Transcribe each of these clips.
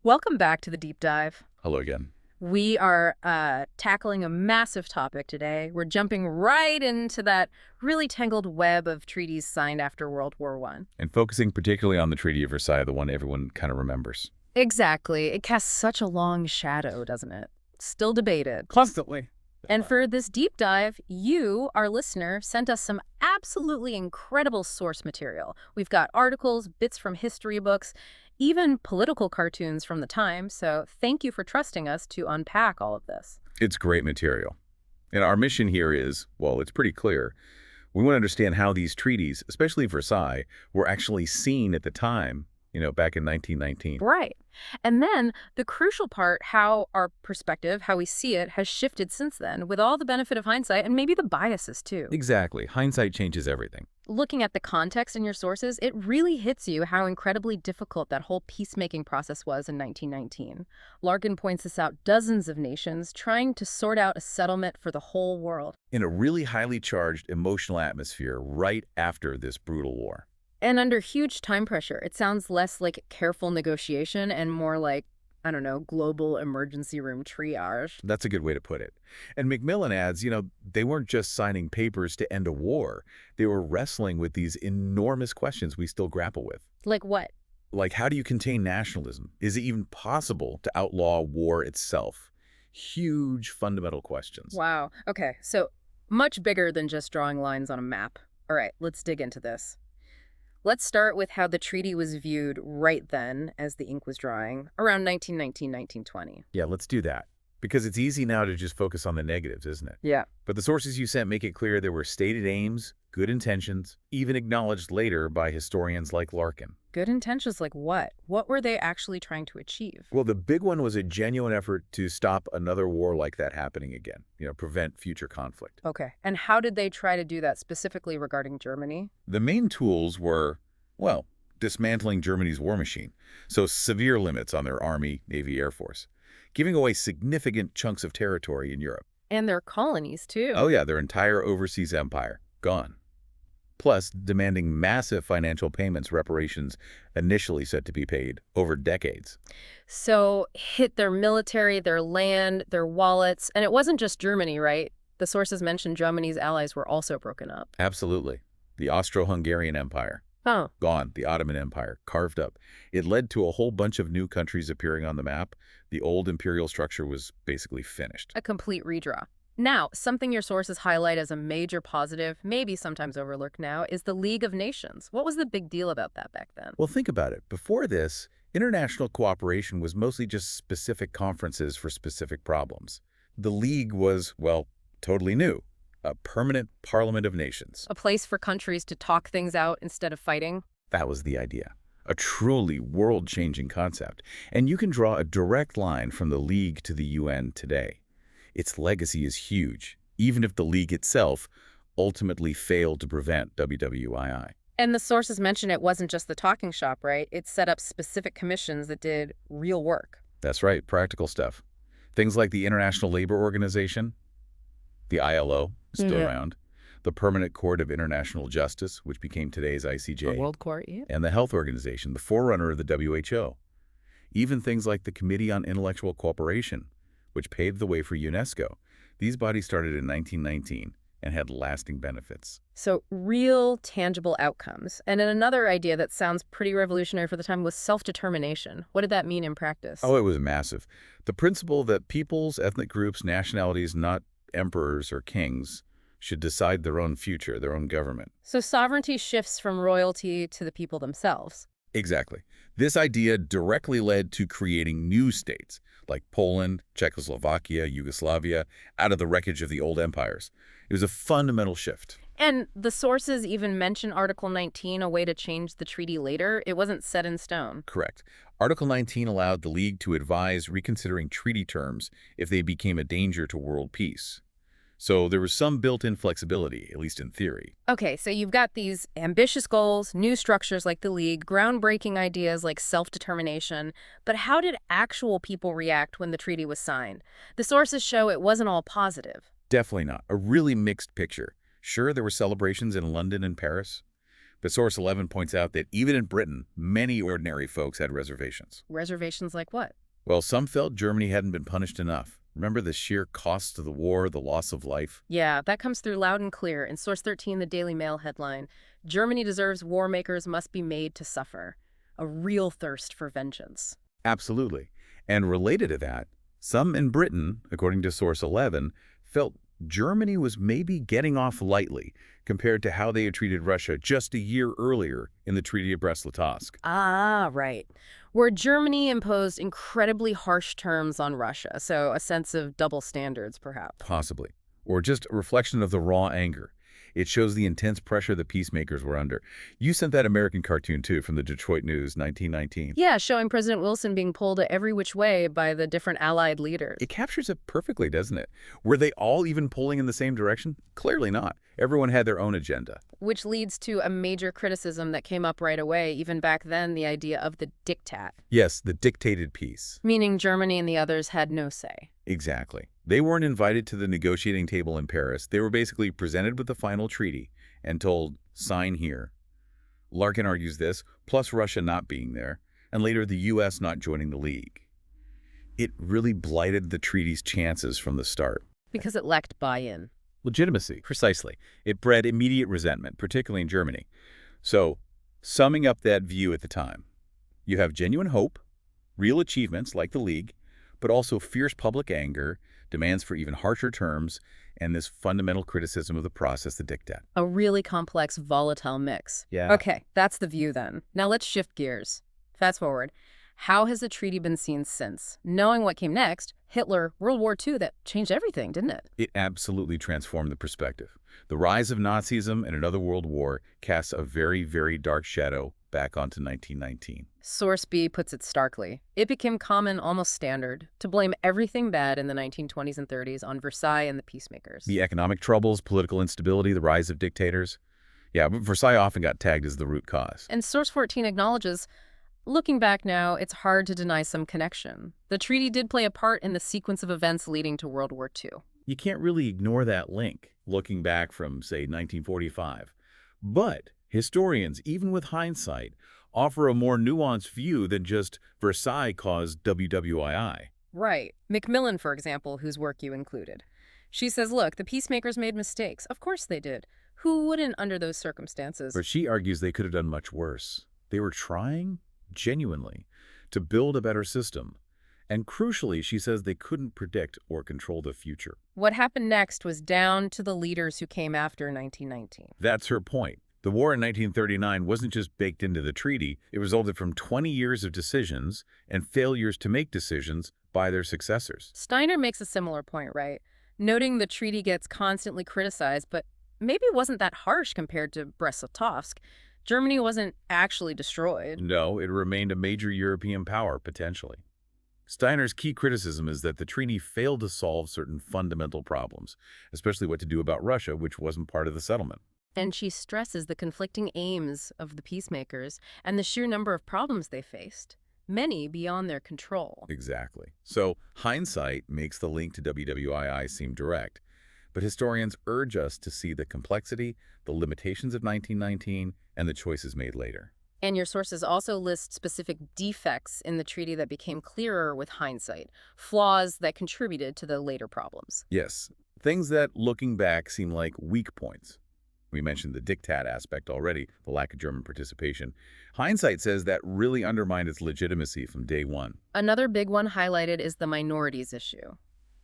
Welcome back to the deep dive. Hello again. We are tackling a massive topic today. We're jumping right into that really tangled web of treaties signed after World War One. And focusing particularly on the Treaty of Versailles, the one everyone kind of remembers. Exactly. It casts such a long shadow, doesn't it? Still debated. Constantly. And for this deep dive, you, our listener, sent us some absolutely incredible source material. We've got articles, bits from history books, even political cartoons from the time, so thank you for trusting us to unpack all of this. It's great material. And our mission here is, well, it's pretty clear. We want to understand how these treaties, especially Versailles, were actually seen at the time, back in 1919. Right. And then the crucial part, how our perspective, how we see it, has shifted since then, with all the benefit of hindsight and maybe the biases too. Exactly. Hindsight changes everything. Looking at the context in your sources, it really hits you how incredibly difficult that whole peacemaking process was in 1919. Larkin points this out: dozens of nations trying to sort out a settlement for the whole world. In a really highly charged emotional atmosphere right after this brutal war. And under huge time pressure, it sounds less like careful negotiation and more like, I don't know, global emergency room triage. That's a good way to put it. And Macmillan adds, they weren't just signing papers to end a war. They were wrestling with these enormous questions we still grapple with. Like what? Like, how do you contain nationalism? Is it even possible to outlaw war itself? Huge fundamental questions. Wow. Okay, so much bigger than just drawing lines on a map. All right, let's dig into this. Let's start with how the treaty was viewed right then as the ink was drying, around 1919, 1920. Yeah, let's do that. Because it's easy now to just focus on the negatives, isn't it? Yeah. But the sources you sent make it clear there were stated aims, good intentions, even acknowledged later by historians like Larkin. Good intentions like what? What were they actually trying to achieve? Well, the big one was a genuine effort to stop another war like that happening again, prevent future conflict. Okay. And how did they try to do that specifically regarding Germany? The main tools were, well, dismantling Germany's war machine, so severe limits on their army, navy, air force, giving away significant chunks of territory in Europe. And their colonies, too. Oh yeah, their entire overseas empire, gone. Plus, demanding massive financial payments, reparations initially said to be paid over decades. So hit their military, their land, their wallets. And it wasn't just Germany, right? The sources mentioned Germany's allies were also broken up. Absolutely. The Austro-Hungarian Empire, Oh. gone. The Ottoman Empire, carved up. It led to a whole bunch of new countries appearing on the map. The old imperial structure was basically finished. A complete redraw. Now, something your sources highlight as a major positive, maybe sometimes overlooked now, is the League of Nations. What was the big deal about that back then? Well, think about it. Before this, international cooperation was mostly just specific conferences for specific problems. The League was, well, totally new. A permanent parliament of nations. A place for countries to talk things out instead of fighting? That was the idea. A truly world-changing concept. And you can draw a direct line from the League to the UN today. Its legacy is huge, even if the League itself ultimately failed to prevent WWII. And the sources mention it wasn't just the talking shop, right? It set up specific commissions that did real work. That's right, practical stuff. Things like the International Labor Organization, the ILO, still around, the Permanent Court of International Justice, which became today's ICJ, The World Court, yeah. and the Health Organization, the forerunner of the WHO. Even things like the Committee on Intellectual Cooperation, which paved the way for UNESCO. These bodies started in 1919 and had lasting benefits. So real, tangible outcomes. And then another idea that sounds pretty revolutionary for the time was self-determination. What did that mean in practice? Oh, it was massive. The principle that peoples, ethnic groups, nationalities, not emperors or kings, should decide their own future, their own government. So sovereignty shifts from royalty to the people themselves. Exactly. This idea directly led to creating new states, like Poland, Czechoslovakia, Yugoslavia, out of the wreckage of the old empires. It was a fundamental shift. And the sources even mention Article 19, a way to change the treaty later. It wasn't set in stone. Correct. Article 19 allowed the League to advise reconsidering treaty terms if they became a danger to world peace. So there was some built-in flexibility, at least in theory. Okay, so you've got these ambitious goals, new structures like the League, groundbreaking ideas like self-determination. But how did actual people react when the treaty was signed? The sources show it wasn't all positive. Definitely not. A really mixed picture. Sure, there were celebrations in London and Paris, But Source 11 points out that even in Britain, many ordinary folks had reservations. Reservations like what? Well, some felt Germany hadn't been punished enough. Remember the sheer costs of the war, the loss of life? Yeah, that comes through loud and clear in Source 13, the Daily Mail headline. Germany deserves war makers must be made to suffer. A real thirst for vengeance. Absolutely. And related to that, some in Britain, according to Source 11, felt Germany was maybe getting off lightly compared to how they had treated Russia just a year earlier in the Treaty of Brest-Litovsk. Ah, right. Where Germany imposed incredibly harsh terms on Russia, so a sense of double standards, perhaps. Possibly. Or just a reflection of the raw anger. It shows the intense pressure the peacemakers were under. You sent that American cartoon, too, from the Detroit News, 1919. Yeah, showing President Wilson being pulled every which way by the different Allied leaders. It captures it perfectly, doesn't it? Were they all even pulling in the same direction? Clearly not. Everyone had their own agenda. Which leads to a major criticism that came up right away, even back then, the idea of the diktat. Yes, the dictated peace. Meaning Germany and the others had no say. Exactly. They weren't invited to the negotiating table in Paris. They were basically presented with the final treaty and told, sign here. Larkin argues this, plus Russia not being there, and later the U.S. not joining the League. It really blighted the treaty's chances from the start. Because it lacked buy-in. Legitimacy, precisely. It bred immediate resentment, particularly in Germany. So, summing up that view at the time, you have genuine hope, real achievements like the League, but also fierce public anger, demands for even harsher terms, and this fundamental criticism of the process, the diktat. A really complex, volatile mix. Yeah. Okay, that's the view then. Now let's shift gears. Fast forward. How has the treaty been seen since? Knowing what came next, Hitler, World War II, that changed everything, didn't it? It absolutely transformed the perspective. The rise of Nazism and another world war casts a very, very dark shadow back onto 1919. Source B puts it starkly. It became common, almost standard, to blame everything bad in the 1920s and 30s on Versailles and the peacemakers. The economic troubles, political instability, the rise of dictators. Yeah, but Versailles often got tagged as the root cause. And Source 14 acknowledges, looking back now, it's hard to deny some connection. The treaty did play a part in the sequence of events leading to World War II. You can't really ignore that link, looking back from, say, 1945. But historians, even with hindsight, offer a more nuanced view than just Versailles caused WWII. Right. Macmillan, for example, whose work you included. She says, look, the peacemakers made mistakes. Of course they did. Who wouldn't under those circumstances? But she argues they could have done much worse. They were trying, genuinely, to build a better system. And crucially, she says they couldn't predict or control the future. What happened next was down to the leaders who came after 1919. That's her point. The war in 1939 wasn't just baked into the treaty. It resulted from 20 years of decisions and failures to make decisions by their successors. Steiner makes a similar point, right? Noting the treaty gets constantly criticized, but maybe it wasn't that harsh compared to Brest-Litovsk. Germany wasn't actually destroyed. No, it remained a major European power, potentially. Steiner's key criticism is that the treaty failed to solve certain fundamental problems, especially what to do about Russia, which wasn't part of the settlement. And she stresses the conflicting aims of the peacemakers and the sheer number of problems they faced, many beyond their control. Exactly. So hindsight makes the link to WWII seem direct, but historians urge us to see the complexity, the limitations of 1919, and the choices made later. And your sources also list specific defects in the treaty that became clearer with hindsight, flaws that contributed to the later problems. Yes, things that, looking back, seem like weak points. We mentioned the diktat aspect already, the lack of German participation. Hindsight says that really undermined its legitimacy from day one. Another big one highlighted is the minorities issue.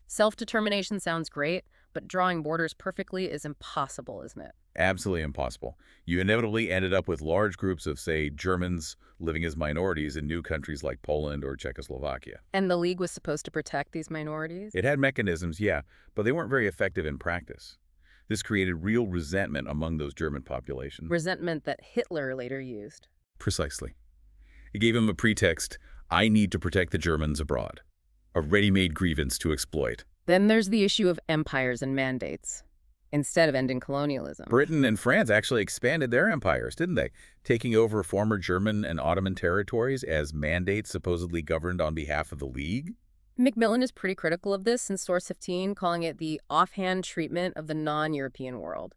Self-determination sounds great, but drawing borders perfectly is impossible, isn't it? Absolutely impossible. You inevitably ended up with large groups of, say, Germans living as minorities in new countries like Poland or Czechoslovakia. And the League was supposed to protect these minorities? It had mechanisms, yeah, but they weren't very effective in practice. This created real resentment among those German populations. Resentment that Hitler later used. Precisely. It gave him a pretext: I need to protect the Germans abroad. A ready-made grievance to exploit. Then there's the issue of empires and mandates, instead of ending colonialism. Britain and France actually expanded their empires, didn't they? Taking over former German and Ottoman territories as mandates supposedly governed on behalf of the League? Macmillan is pretty critical of this in Source 15, calling it the offhand treatment of the non-European world.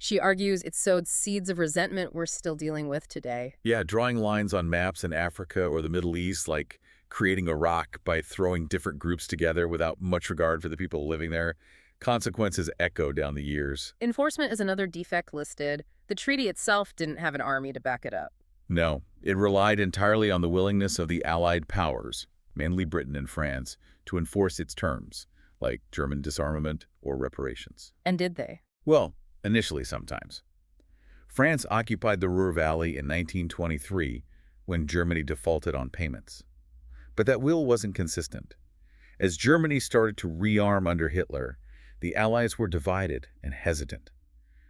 She argues it sowed seeds of resentment we're still dealing with today. Yeah, drawing lines on maps in Africa or the Middle East, like creating Iraq by throwing different groups together without much regard for the people living there. Consequences echo down the years. Enforcement is another defect listed. The treaty itself didn't have an army to back it up. No, it relied entirely on the willingness of the Allied powers, mainly Britain and France, to enforce its terms, like German disarmament or reparations. And did they? Well, initially sometimes. France occupied the Ruhr Valley in 1923 when Germany defaulted on payments. But that will wasn't consistent. As Germany started to rearm under Hitler, the Allies were divided and hesitant.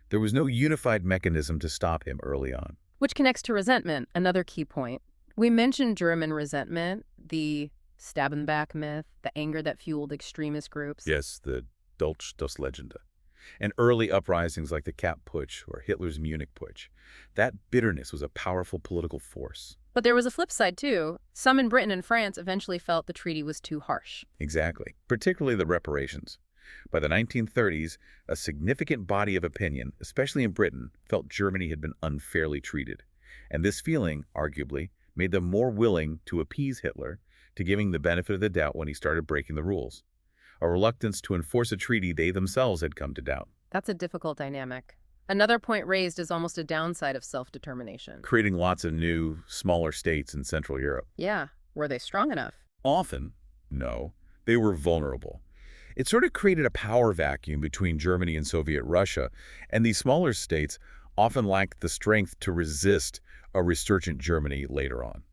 There was no unified mechanism to stop him early on. Which connects to resentment, another key point. We mentioned German resentment, the stab in the back myth, the anger that fueled extremist groups. Yes, the Dolch das Legende. And early uprisings like the Kapp Putsch or Hitler's Munich Putsch. That bitterness was a powerful political force. But there was a flip side, too. Some in Britain and France eventually felt the treaty was too harsh. Exactly, particularly the reparations. By the 1930s, a significant body of opinion, especially in Britain, felt Germany had been unfairly treated. And this feeling, arguably, made them more willing to appease Hitler, to giving the benefit of the doubt when he started breaking the rules. A reluctance to enforce a treaty they themselves had come to doubt. That's a difficult dynamic. Another point raised is almost a downside of self-determination. Creating lots of new, smaller states in Central Europe. Yeah. Were they strong enough? Often, no, they were vulnerable. It sort of created a power vacuum between Germany and Soviet Russia, and these smaller states often lacked the strength to resist a resurgent Germany later on.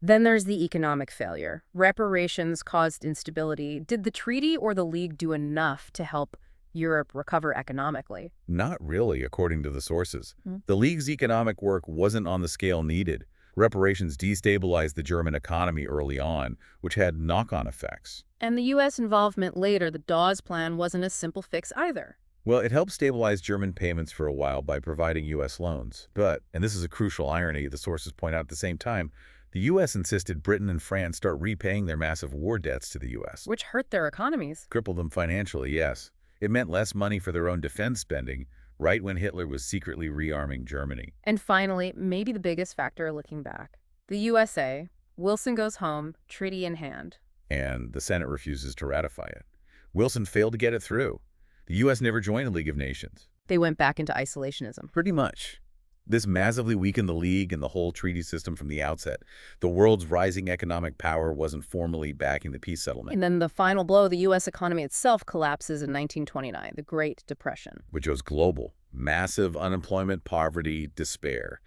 Then there's the economic failure. Reparations caused instability. Did the treaty or the League do enough to help Europe recover economically? Not really, according to the sources. The League's economic work wasn't on the scale needed. Reparations destabilized the German economy early on, which had knock-on effects. And the U.S. involvement later, the Dawes Plan, wasn't a simple fix either. Well, it helped stabilize German payments for a while by providing U.S. loans. But, and this is a crucial irony the sources point out at the same time, the U.S. insisted Britain and France start repaying their massive war debts to the U.S. Which hurt their economies. Crippled them financially, yes. It meant less money for their own defense spending, right when Hitler was secretly rearming Germany. And finally, maybe the biggest factor looking back. The USA, Wilson goes home, treaty in hand. And the Senate refuses to ratify it. Wilson failed to get it through. The U.S. never joined the League of Nations. They went back into isolationism. Pretty much. This massively weakened the League and the whole treaty system from the outset. The world's rising economic power wasn't formally backing the peace settlement. And then the final blow, the U.S. economy itself collapses in 1929, the Great Depression. Which was global. Massive unemployment, poverty, despair.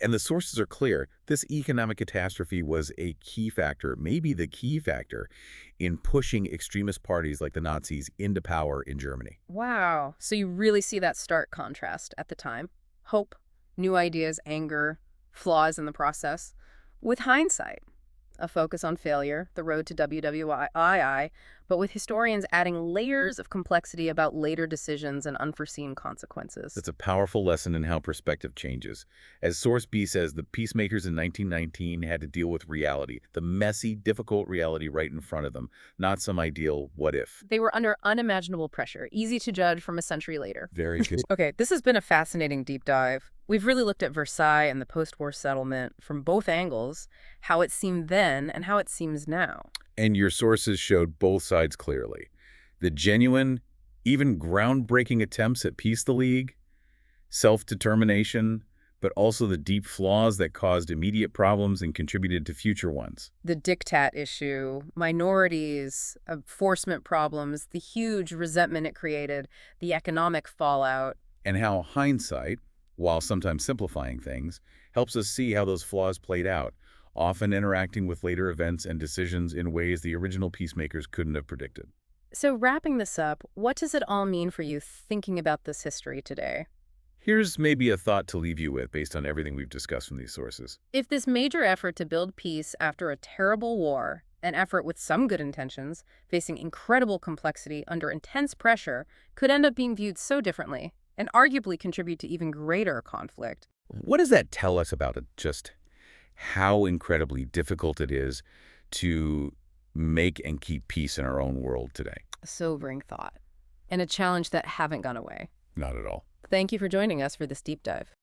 And the sources are clear. This economic catastrophe was a key factor, maybe the key factor, in pushing extremist parties like the Nazis into power in Germany. Wow. So you really see that stark contrast at the time. Hope, new ideas, anger, flaws in the process. With hindsight, a focus on failure, the road to WWII, but with historians adding layers of complexity about later decisions and unforeseen consequences. That's a powerful lesson in how perspective changes. As Source B says, the peacemakers in 1919 had to deal with reality, the messy, difficult reality right in front of them, not some ideal what if. They were under unimaginable pressure, easy to judge from a century later. Very good. Okay, this has been a fascinating deep dive. We've really looked at Versailles and the post-war settlement from both angles, how it seemed then and how it seems now. And your sources showed both sides clearly. The genuine, even groundbreaking attempts at peace the League, self-determination, but also the deep flaws that caused immediate problems and contributed to future ones. The diktat issue, minorities, enforcement problems, the huge resentment it created, the economic fallout. And how hindsight, while sometimes simplifying things, helps us see how those flaws played out, often interacting with later events and decisions in ways the original peacemakers couldn't have predicted. So wrapping this up, what does it all mean for you thinking about this history today? Here's maybe a thought to leave you with based on everything we've discussed from these sources. If this major effort to build peace after a terrible war, an effort with some good intentions, facing incredible complexity under intense pressure, could end up being viewed so differently, and arguably contribute to even greater conflict. What does that tell us about just how incredibly difficult it is to make and keep peace in our own world today? A sobering thought, and a challenge that haven't gone away. Not at all. Thank you for joining us for this deep dive.